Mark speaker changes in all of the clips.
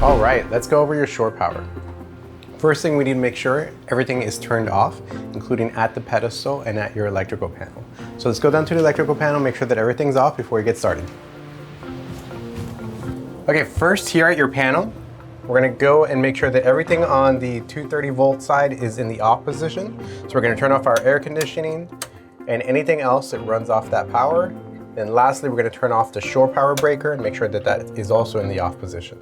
Speaker 1: All right, let's go over your shore power. First thing, we need to make sure everything is turned off, including at the pedestal and at your electrical panel. So let's go down to the electrical panel, make sure that everything's off before we get started. Okay, first here at your panel, we're gonna go and make sure that everything on the 230 volt side is in the off position. So we're gonna turn off our air conditioning and anything else that runs off that power. And lastly, we're gonna turn off the shore power breaker and make sure that that is also in the off position.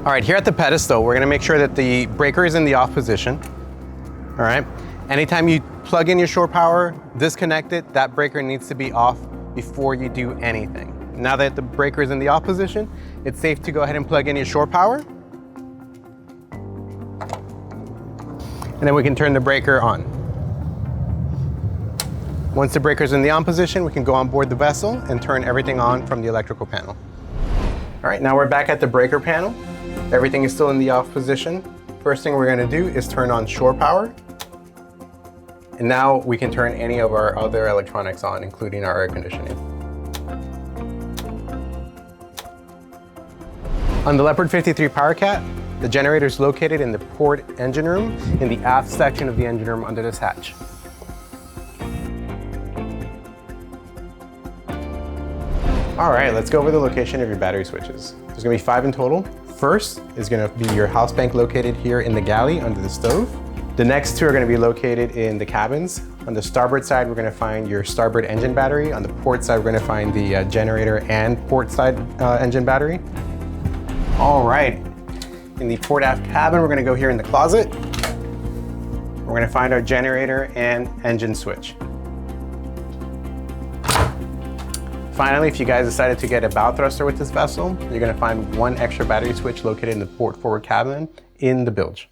Speaker 1: All right, here at the pedestal, we're gonna make sure that the breaker is in the off position. All right, anytime you plug in your shore power, disconnect it, that breaker needs to be off before you do anything. Now that the breaker is in the off position, it's safe to go ahead and plug in your shore power. And then we can turn the breaker on. Once the breaker's in the on position, we can go on board the vessel and turn everything on from the electrical panel. All right, now we're back at the breaker panel. Everything is still in the off position. First thing we're gonna do is turn on shore power. And now we can turn any of our other electronics on, including our air conditioning. On the Leopard 53 Powercat, the generator is located in the port engine room in the aft section of the engine room under this hatch. All right, let's go over the location of your battery switches. There's gonna be 5 in total. First is gonna be your house bank located here in the galley under the stove. The next 2 are gonna be located in the cabins. On the starboard side, we're gonna find your starboard engine battery. On the port side, we're gonna find the generator and port side engine battery. All right, in the port aft cabin, we're gonna go here in the closet. We're gonna find our generator and engine switch. Finally, if you guys decided to get a bow thruster with this vessel, you're gonna find 1 extra battery switch located in the port forward cabin in the bilge.